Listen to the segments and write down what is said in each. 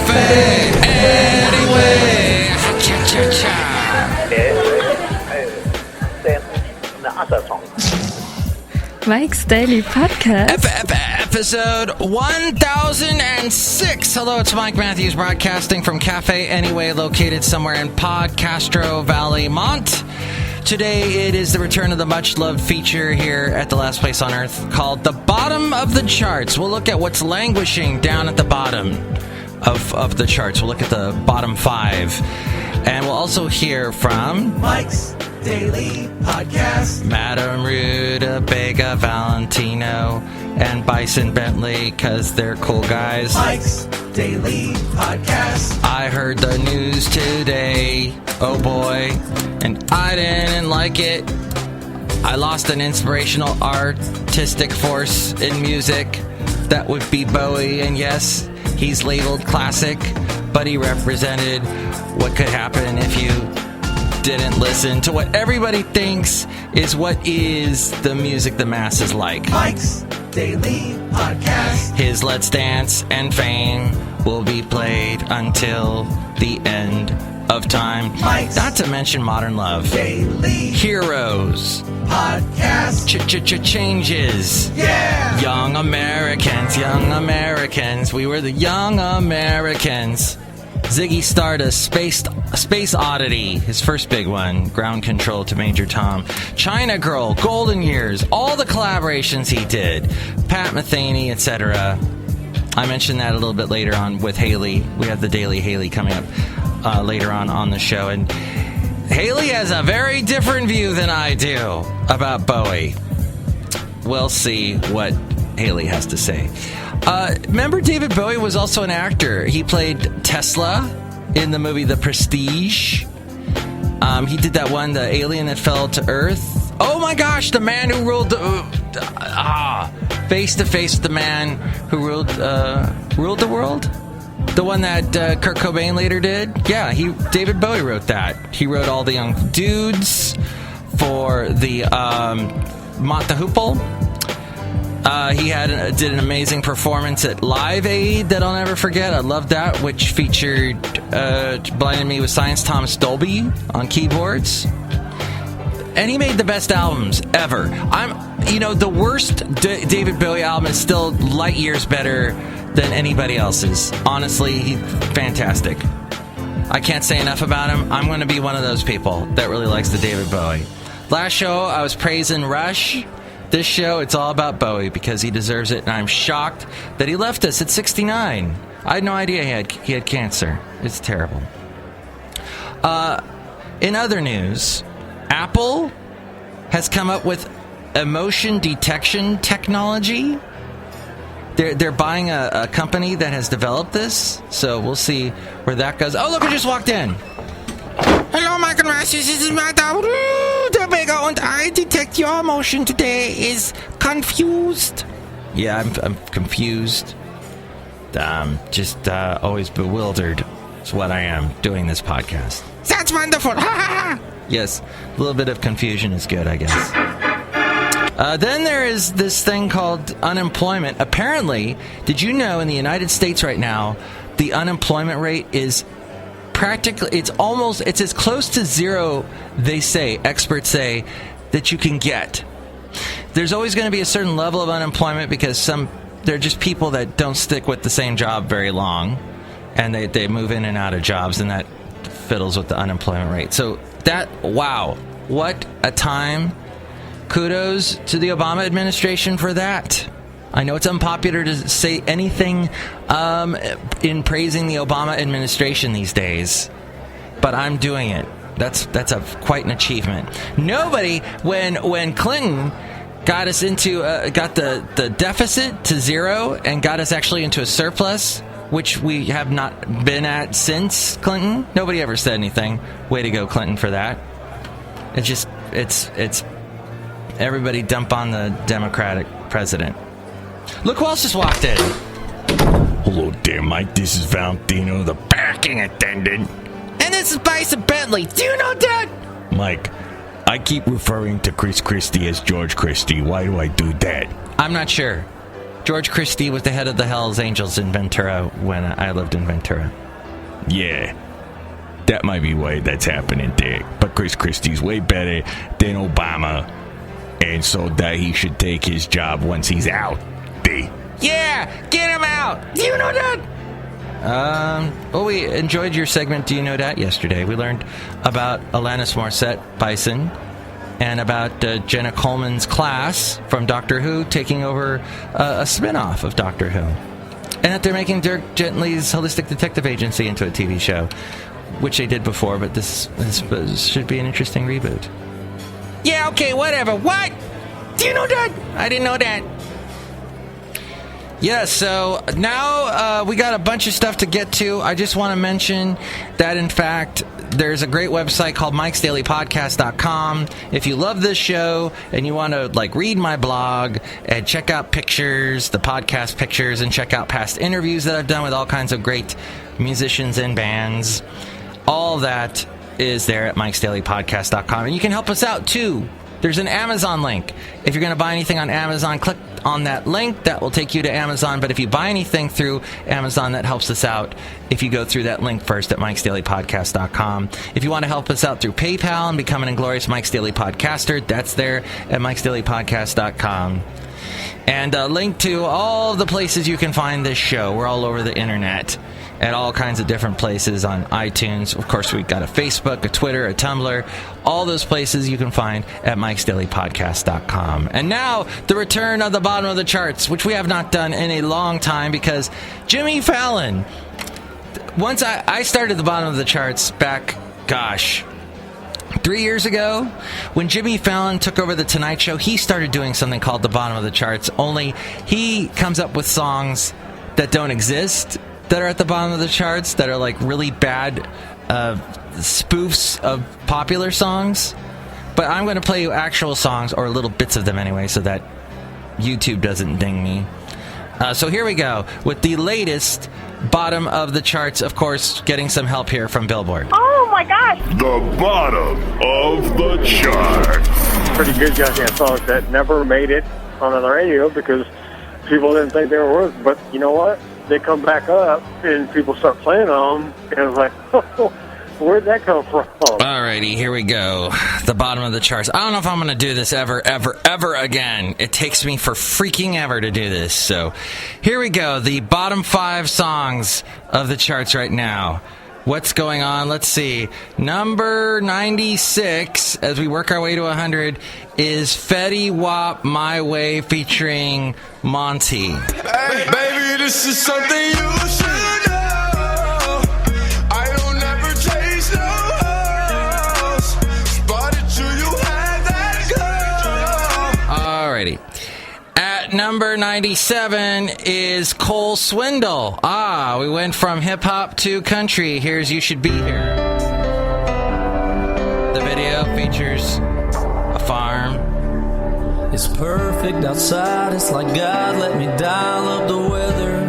Cafe Anyway. Mike's Daily Podcast. Episode 1006. Hello, it's Mike Matthews broadcasting from Cafe Anyway, located somewhere in Podcastro Valley, Mont. Today it is the return of the much-loved feature here at the last place on Earth called The Bottom of the Charts. We'll look at what's languishing down at the bottom of the charts. We'll look at the bottom five. And we'll also hear from Mike's Daily Podcast, Madame Rootabega, Valentino, and Bison Bentley, because they're cool guys. Mike's Daily Podcast. I heard the news today, oh boy, and I didn't like it. I lost an inspirational artistic force in music. That would be Bowie, and yes, he's labeled classic, but he represented what could happen if you didn't listen to what everybody thinks is what is the music the masses like. Mike's Daily Podcast. His Let's Dance and Fame will be played until the end of time. Mike's Not to mention Modern Love. Daily Heroes. Podcast. Changes. Yeah! Young Americans. We were the Young Americans. Ziggy Stardust, Space Oddity, his first big one, Ground Control to Major Tom. China Girl, Golden Years, all the collaborations he did. Pat Metheny, etc. I mentioned that a little bit later on with Haley. We have the Daily Haley coming up later on the show. And Haley has a very different view than I do about Bowie. We'll see what Haley has to say. Remember, David Bowie was also an actor. He played Tesla in the movie The Prestige. He did that one, the alien that fell to Earth. Oh my gosh, the man who ruled face to face with the man who ruled the world. The one that Kurt Cobain later did. Yeah, David Bowie wrote that. He wrote all the young dudes for the Mott the Hoople. He did an amazing performance at Live Aid that I'll never forget. I loved that, which featured Blinding Me with Science, Thomas Dolby on keyboards. And he made the best albums ever. The worst David Bowie album is still light years better than anybody else's. Honestly, he's fantastic. I can't say enough about him. I'm going to be one of those people that really likes the David Bowie. Last show, I was praising Rush. This show, it's all about Bowie because he deserves it, and I'm shocked that he left us at 69. I had no idea he had cancer. It's terrible. In other news, Apple has come up with emotion detection technology. They're buying a company that has developed this, so we'll see where that goes. Oh, look, who just walked in. Hello, Mike and Rashes. This is Madame Rootabega, and I detect your emotion today is confused. Yeah, I'm confused. Just always bewildered is what I am doing this podcast. That's wonderful. Yes, a little bit of confusion is good, I guess. Then there is this thing called unemployment. Apparently, did you know in the United States right now, the unemployment rate is practically, it's as close to zero, experts say, that you can get. There's always going to be a certain level of unemployment because they're just people that don't stick with the same job very long, and they move in and out of jobs, and that fiddles with the unemployment rate. So wow, what a time. Kudos to the Obama administration for that. I know it's unpopular to say anything in praising the Obama administration these days, but I'm doing it. That's quite an achievement. Nobody, when Clinton got us into got the deficit to zero and got us actually into a surplus, which we have not been at since Clinton. Nobody ever said anything. Way to go, Clinton, for that. It's everybody dump on the Democratic president. Look who else just walked in. Hello there, Mike. This is Valentino, the parking attendant. And this is Bison Bentley. Do you know that? Mike, I keep referring to Chris Christie as George Christie. Why do I do that? I'm not sure. George Christie was the head of the Hells Angels in Ventura when I lived in Ventura. Yeah, that might be why that's happening there. But Chris Christie's way better than Obama, and so that he should take his job once he's out. There. Yeah, get him out! Do you know that? Well, we enjoyed your segment, Do You Know That, yesterday. We learned about Alanis Morissette, Bison, and about Jenna Coleman's class from Doctor Who taking over a spin-off of Doctor Who. And that they're making Dirk Gently's Holistic Detective Agency into a TV show, which they did before, but this should be an interesting reboot. Yeah, okay, whatever. What? Do you know that? I didn't know that. Yeah, so now we got a bunch of stuff to get to. I just want to mention that, in fact, there's a great website called mikesdailypodcast.com. If you love this show and you want to read my blog and check out pictures, the podcast pictures, and check out past interviews that I've done with all kinds of great musicians and bands, all that is there at mikesdailypodcast.com. And you can help us out, too. There's an Amazon link. If you're going to buy anything on Amazon, click on that link. That will take you to Amazon. But if you buy anything through Amazon, that helps us out if you go through that link first at mikesdailypodcast.com. If you want to help us out through PayPal and become an inglorious Mike's Daily Podcaster, that's there at mikesdailypodcast.com. And a link to all the places you can find this show. We're all over the internet at all kinds of different places on iTunes. Of course, we've got a Facebook, a Twitter, a Tumblr. All those places you can find at mikesdailypodcast.com. And now, the return of the bottom of the charts, which we have not done in a long time because Jimmy Fallon. Once I started the bottom of the charts back, 3 years ago, when Jimmy Fallon took over The Tonight Show, he started doing something called the bottom of the charts, only he comes up with songs that don't exist, that are at the bottom of the charts, that are really bad spoofs of popular songs. But I'm going to play you actual songs, or little bits of them anyway, so that YouTube doesn't ding me. So here we go, with the latest bottom of the charts, of course, getting some help here from Billboard. Oh my gosh! The bottom of the chart. Pretty good goddamn songs that never made it on the radio because people didn't think they were worth it. But you know what? They come back up and people start playing them, and it's like, where'd that come from? Alrighty, here we go. The bottom of the charts. I don't know if I'm going to do this ever again. It takes me for freaking ever to do this. So here we go. The bottom 5 songs of the charts right now. What's going on? Let's see. Number 96, as we work our way to 100, is Fetty Wap, My Way, featuring Monty. Hey, baby, this is something you should know. I don't ever chase no hoes. Spotted you had that girl. Alrighty. At number 97 is Cole Swindle. We went from hip-hop to country. Here's You Should Be Here. The video features a farm. It's perfect outside. It's like God let me dial up the weather.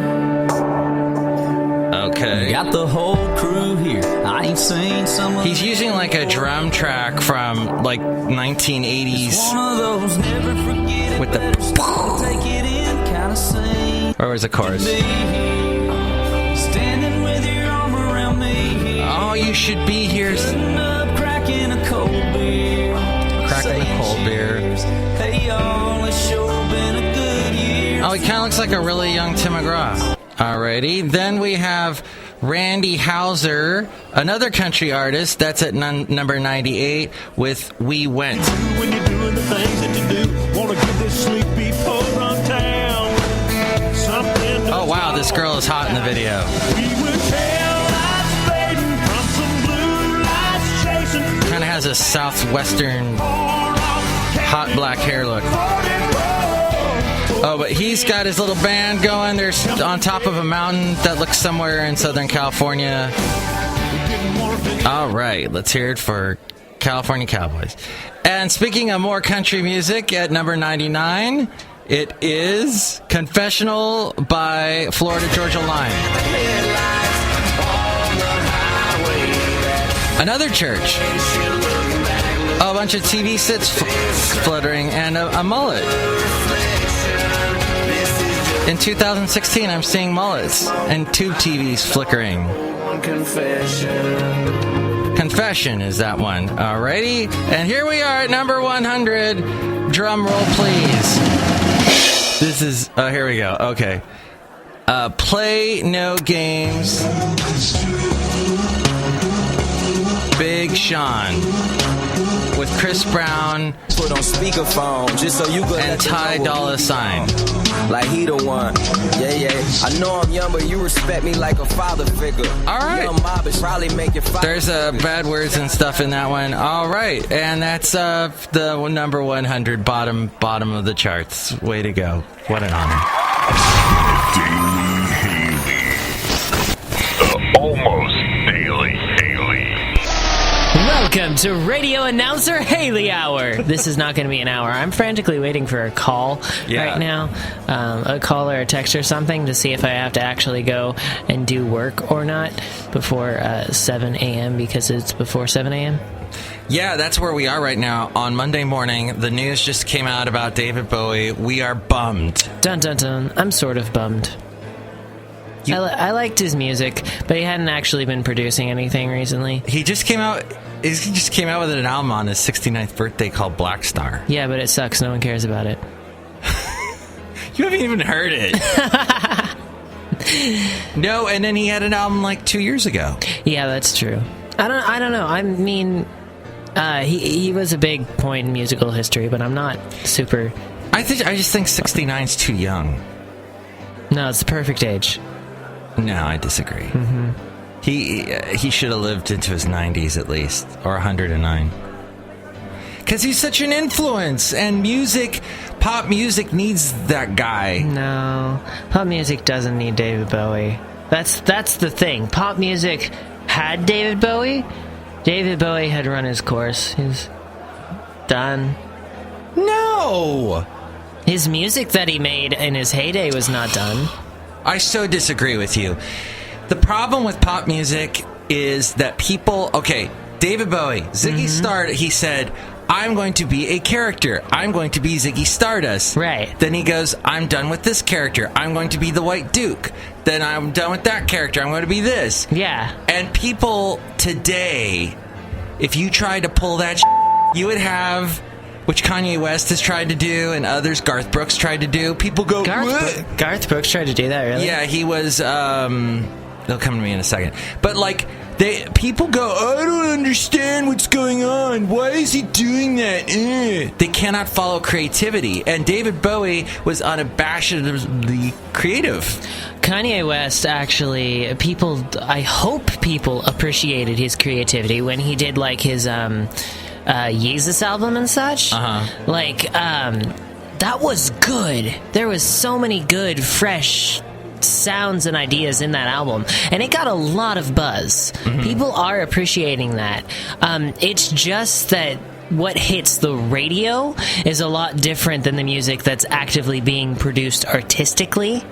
Okay. Got the whole crew here. I ain't seen someone. He's using a drum track from 1980s. One of those never forget it. With the take it in kind of scene. Or was the chorus? Standing with your arm around me. Oh, you should be here. Up, cracking a cold beer. Cracking a cold beer. Hey y'all, it's sure been a good year. Oh, he kind of looks like a really young Tim McGraw. Alrighty, then we have Randy Houser, another country artist. That's at number 98 with We Went. When you're doing the things that you do, wanna get this sleepy po run town. Something. Oh wow, this girl is hot in the video. We were taillights fading from some blue lights chasing. Kind of has a southwestern hot black hair look. Oh, but he's got his little band going. They're on top of a mountain that looks somewhere in Southern California. All right, let's hear it for California Cowboys. And speaking of more country music, at number 99, it is Confessional by Florida Georgia Line. Another church. A bunch of TV sets fluttering and a mullet. In 2016, I'm seeing mullets and tube TVs flickering. Confession is that one. Alrighty. And here we are at number 100. Drum roll, please. This is... here we go. Okay. Play No Games. Big Sean. With Chris Brown put on speakerphone just so you could and Ty Dolla $ign. Like he the one. Yeah. I know I'm young, but you respect me like a father figure. All right. Young mob is probably making There's bad words and stuff in that one. All right. And that's the number 100 bottom of the charts. Way to go. What an honor. Daily Haley. The almost daily Haley. Welcome to Radio Announcer Haley Hour. This is not going to be an hour. I'm frantically waiting for a call right now. A call or a text or something to see if I have to actually go and do work or not before 7 a.m. because it's before 7 a.m. Yeah, that's where we are right now. On Monday morning, the news just came out about David Bowie. We are bummed. Dun dun dun. I'm sort of bummed. I liked his music, but he hadn't actually been producing anything recently. He just came out with an album on his 69th birthday called Black Star. Yeah, but it sucks. No one cares about it. You haven't even heard it. No, and then he had an album like 2 years ago. Yeah, that's true. I don't know. I mean, he was a big point in musical history, but I'm not super... I just think 69's too young. No, it's the perfect age. No, I disagree. Mm-hmm. He should have lived into his 90s at least, or 109. Because he's such an influence, and pop music needs that guy. No, pop music doesn't need David Bowie. That's the thing. Pop music had David Bowie. David Bowie had run his course. He's done. No! His music that he made in his heyday was not done. I so disagree with you. The problem with pop music is that people... Okay, David Bowie, Ziggy Stardust, he said, I'm going to be a character. I'm going to be Ziggy Stardust. Right. Then he goes, I'm done with this character. I'm going to be the White Duke. Then I'm done with that character. I'm going to be this. Yeah. And people today, if you tried to pull that you would have... Which Kanye West has tried to do, and others, Garth Brooks tried to do. People go, Garth Brooks tried to do that, really? Yeah, he was, they'll come to me in a second. But, like, people go, I don't understand what's going on. Why is he doing that? They cannot follow creativity. And David Bowie was unabashedly creative. Kanye West, actually, I hope people appreciated his creativity when he did, like, his, Yeezus album and such. Like, that was good. There was so many good, fresh sounds and ideas in that album, and it got a lot of buzz. People are appreciating that. It's just that what hits the radio is a lot different than the music that's actively being produced artistically.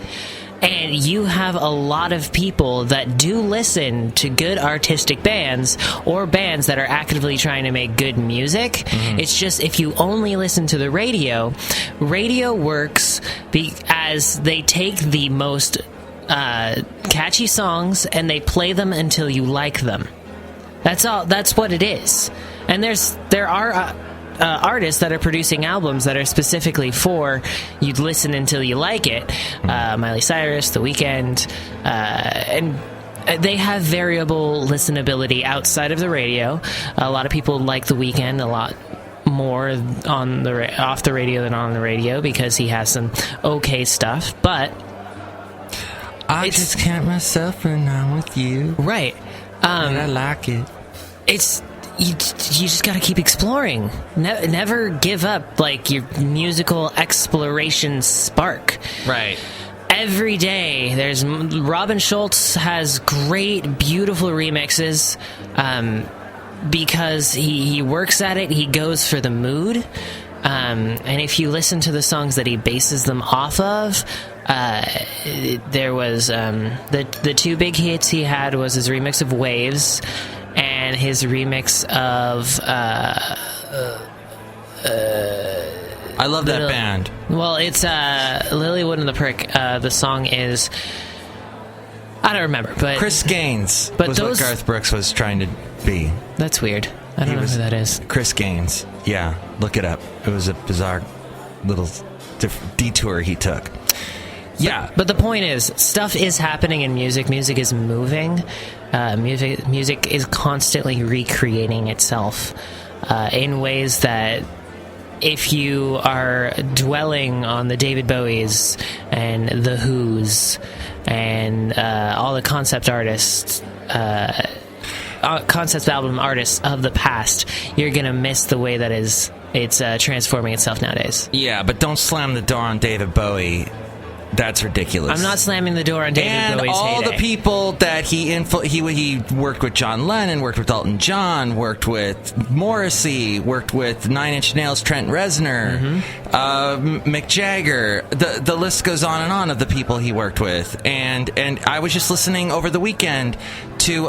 And you have a lot of people that do listen to good artistic bands or bands that are actively trying to make good music. It's just if you only listen to the radio works as they take the most catchy songs and they play them until you like them. That's all. That's what it is. And there are artists that are producing albums that are specifically for you'd listen until you like it. Miley Cyrus, The Weeknd, and they have variable listenability outside of the radio. A lot of people like The Weeknd a lot more off the radio than on the radio because he has some okay stuff, but I just can't myself and I'm with you. Right. And I like it. You just gotta keep exploring. Never give up, like, your musical exploration spark. Right. Every day, Robin Schultz has great, beautiful remixes, because he works at it, he goes for the mood, and if you listen to the songs that he bases them off of, there was, the two big hits he had was his remix of Waves, and his remix of I love that band. Well, it's Lilywood and the Prick. The song is... I don't remember, but... Chris Gaines was what Garth Brooks was trying to be. That's weird. I don't know who that is. Chris Gaines. Yeah, look it up. It was a bizarre little detour he took. Yeah. But the point is, stuff is happening in music. Music is moving. Music is constantly recreating itself in ways that... If you are dwelling on the David Bowies and the Who's and all the concept artists, concept album artists of the past, you're gonna miss the way that it's transforming itself nowadays. Yeah, but don't slam the door on David Bowie. That's ridiculous. I'm not slamming the door on David Bowie's all heyday. the people that he worked with John Lennon, worked with Elton John, worked with Morrissey, worked with Nine Inch Nails, Trent Reznor, Mick Jagger. The list goes on and on of the people he worked with. And I was just listening over the weekend to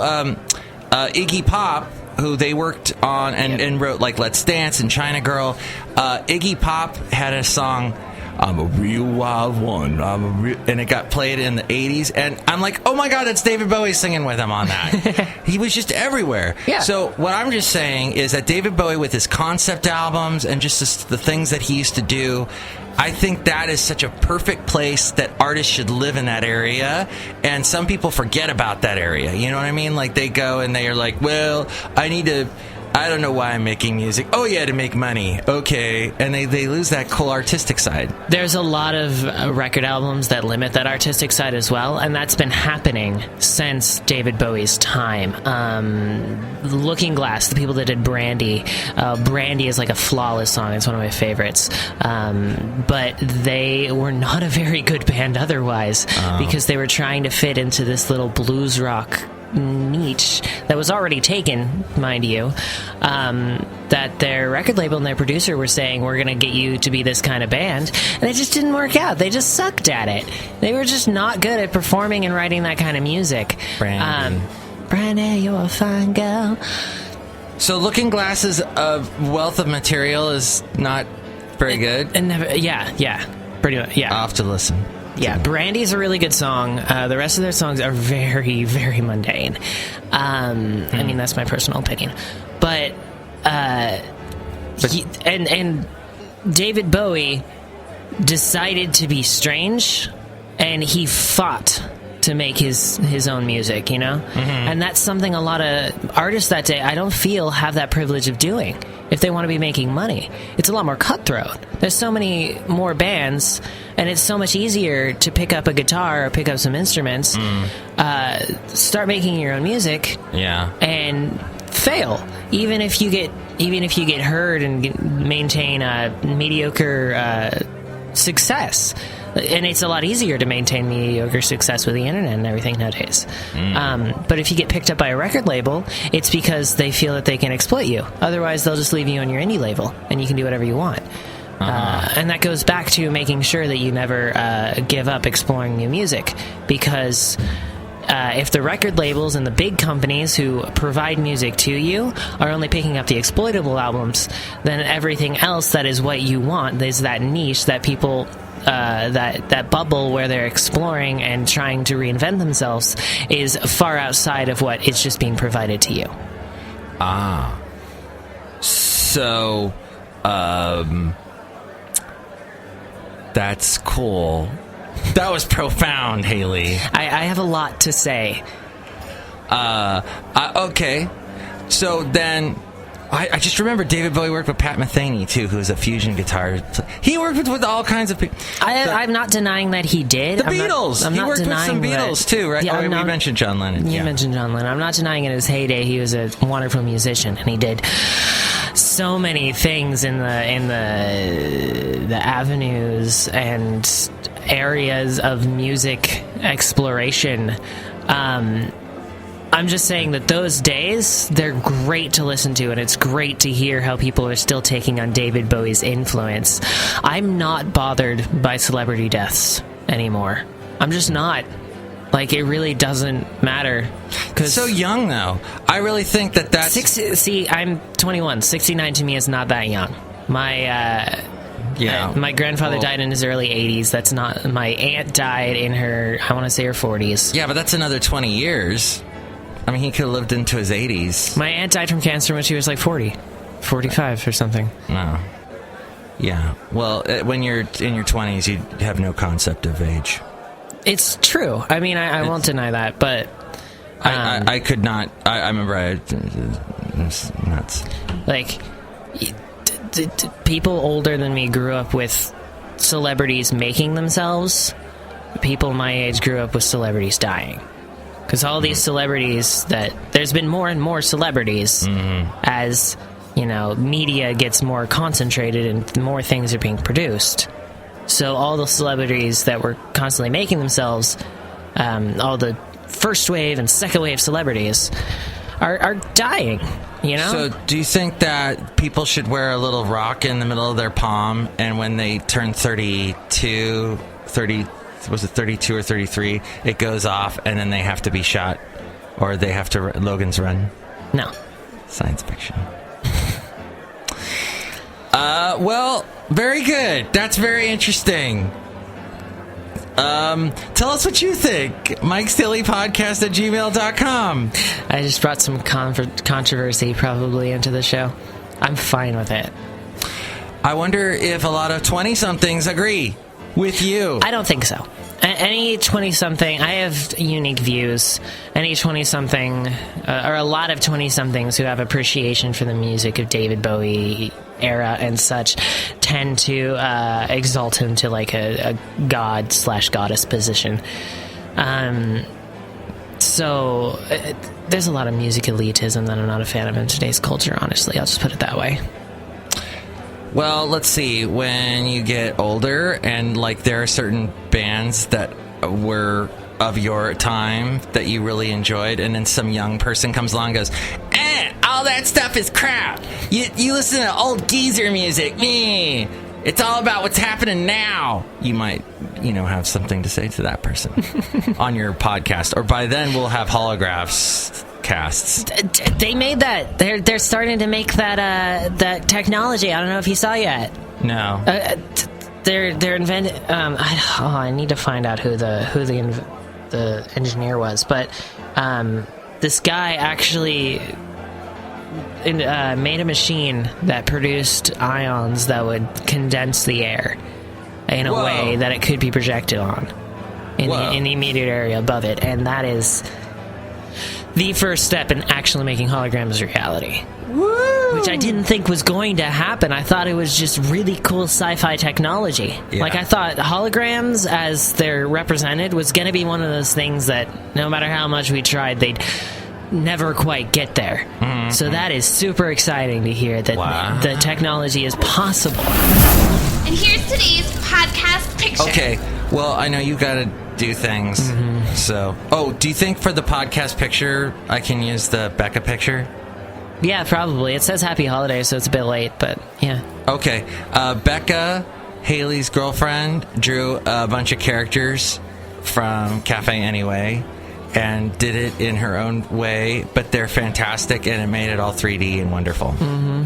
Iggy Pop, who they worked on and wrote like Let's Dance and China Girl. Iggy Pop had a song, I'm a real wild one. And it got played in the 80s. And I'm like, oh my God, that's David Bowie singing with him on that. He was just everywhere. Yeah. So what I'm just saying is that David Bowie, with his concept albums and just the things that he used to do, I think that is such a perfect place that artists should live in that area. And some people forget about that area. You know what I mean? Like they go and they are like, well, I don't know why I'm making music. Oh, yeah, to make money. Okay. And they lose that cool artistic side. There's a lot of record albums that limit that artistic side as well, and that's been happening since David Bowie's time. Looking Glass, the people that did Brandy. Brandy is like a flawless song. It's one of my favorites. But they were not a very good band otherwise because they were trying to fit into this little blues rock niche that was already taken, mind you, that their record label and their producer were saying, we're going to get you to be this kind of band, and it just didn't work out. They just sucked at it. They were just not good at performing and writing that kind of music. Brandy, you're a fine girl. So Looking Glass's wealth of material is not very good? Pretty much, yeah. I'll have to listen. Yeah, Brandy's a really good song. The rest of their songs are very, very mundane. I mean, that's my personal opinion. But David Bowie decided to be strange, and he fought to make his own music, you know? And that's something a lot of artists that day, I don't feel, have that privilege of doing if they want to be making money. It's a lot more cutthroat. There's so many more bands, and it's so much easier to pick up a guitar or pick up some instruments, start making your own music, and fail. Even if you get heard and maintain a mediocre success. And it's a lot easier to maintain mediocre success with the internet and everything nowadays. But if you get picked up by a record label, it's because they feel that they can exploit you. Otherwise, they'll just leave you on your indie label, and you can do whatever you want. And that goes back to making sure that you never give up exploring new music. Because if the record labels and the big companies who provide music to you are only picking up the exploitable albums, then everything else that is what you want, there's that niche that people... that bubble where they're exploring and trying to reinvent themselves is far outside of what is just being provided to you. So, that's cool. That was profound, Haley. I have a lot to say. Okay. So then... I just remember David Bowie worked with Pat Metheny, too, who was a fusion guitar. He worked with all kinds of people. I'm not denying that he did. The Beatles! He worked with some Beatles, too, right? Yeah, we mentioned John Lennon. You mentioned John Lennon. I'm not denying in his heyday he was a wonderful musician, and he did so many things in the avenues and areas of music exploration. I'm just saying that those days, they're great to listen to, and it's great to hear how people are still taking on David Bowie's influence. I'm not bothered by celebrity deaths anymore. I'm just not. Like, it really doesn't matter. So young, though. I really think that's... See, I'm 21. 69 to me is not that young. Yeah. My grandfather died in his early 80s. That's not... My aunt died in her, I want to say her 40s. Yeah, but that's another 20 years. I mean, he could have lived into his 80s. My aunt died from cancer when she was like 40. 45 or something. No. Yeah. Well, when you're in your 20s, you have no concept of age. It's true. I mean, I won't deny that, but... I could not... I remember it's nuts. Like, people older than me grew up with celebrities making themselves. People my age grew up with celebrities dying. Because all these celebrities there's been more and more celebrities as, media gets more concentrated and more things are being produced. So all the celebrities that were constantly making themselves, all the first wave and second wave celebrities are dying, So do you think that people should wear a little rock in the middle of their palm, and when they turn 32 or 33, it goes off and then they have to be shot, or they have to Logan's Run? No. Science fiction. Well, very good. That's very interesting. Tell us what you think. Mike'sDailyPodcast@gmail.com. I just brought some controversy probably into the show. I'm fine with it. I wonder if a lot of 20-somethings agree with you. I don't think so. Any 20-something, I have unique views. Any 20-something, or a lot of 20-somethings who have appreciation for the music of David Bowie era and such, tend to exalt him to like a god/goddess position. So there's a lot of music elitism that I'm not a fan of in today's culture, honestly. I'll just put it that way. Well, let's see. When you get older, and like there are certain bands that were of your time that you really enjoyed, and then some young person comes along and goes, all that stuff is crap. You listen to old geezer music. Me. It's all about what's happening now. You might, have something to say to that person on your podcast. Or by then we'll have holographs casts. They made that. They're starting to make that technology. I don't know if you saw yet. No. They're inventing. I need to find out who the engineer was, but this guy actually made a machine that produced ions that would condense the air in a way that it could be projected on in the immediate area above it, and that is the first step in actually making holograms a reality. Woo! Which I didn't think was going to happen. I thought it was just really cool sci-fi technology. Yeah. Like, I thought holograms, as they're represented, was going to be one of those things that no matter how much we tried, they'd never quite get there. Mm-hmm. So that is super exciting to hear that the technology is possible. And here's today's podcast picture. Okay, well, I know you got to do things. Mm-hmm. So, do you think for the podcast picture I can use the Becca picture? Yeah, probably. It says Happy Holidays, so it's a bit late, but yeah. Okay, Becca, Haley's girlfriend, drew a bunch of characters from Cafe Anyway and did it in her own way, but they're fantastic, and it made it all 3D and wonderful. Mm-hmm.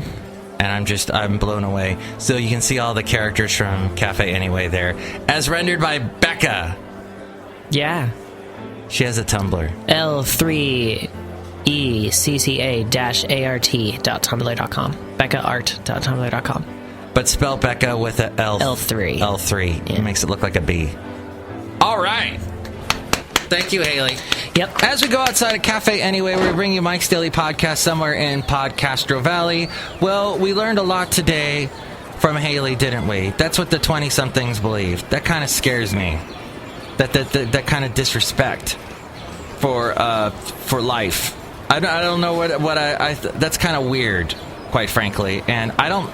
And I'm blown away. So you can see all the characters from Cafe Anyway there, as rendered by Becca. Yeah. She has a Tumblr. L3ECCA-ART.tumblr.com. BeccaArt.tumblr.com. But spell Becca with a L. L3. L3. Yeah. It makes it look like a B. All right. Thank you, Haley. Yep. As we go outside of Cafe Anyway, we bring you Mike's Daily Podcast somewhere in Podcastro Valley. Well, we learned a lot today from Haley, didn't we? That's what the 20-somethings believe. That kind of scares me. That kind of disrespect for life. I don't know what I that's kind of weird, quite frankly. And I don't,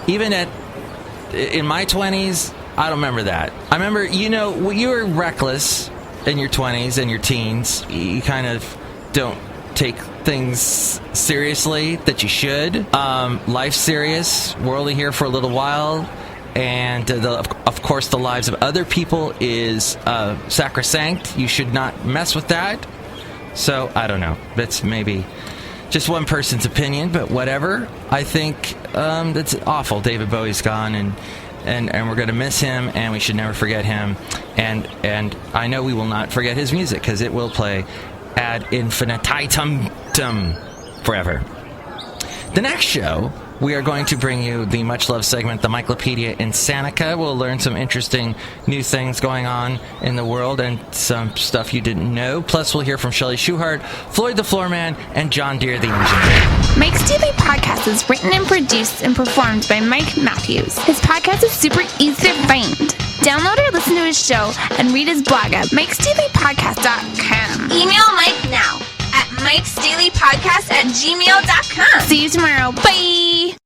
even in my 20s, I don't remember that. I remember, you were reckless in your 20s and your teens. You kind of don't take things seriously that you should. Life's serious. We're only here for a little while. And, of course, the lives of other people is sacrosanct. You should not mess with that. So, I don't know. That's maybe just one person's opinion, but whatever. I think that's awful. David Bowie's gone, and and we're going to miss him, and we should never forget him. And I know we will not forget his music, because it will play ad infinitum forever. The next show, we are going to bring you the much-loved segment, the Myclopedia Insanika. We'll learn some interesting new things going on in the world and some stuff you didn't know. Plus, we'll hear from Shelley Shuhart, Floyd the Floorman, and John Deere the Engineer. Mike's Daily Podcast is written and produced and performed by Mike Matthews. His podcast is super easy to find. Download or listen to his show and read his blog at mikesdailypodcast.com. Email Mike now at mikesdailypodcast@gmail.com. See you tomorrow. Bye!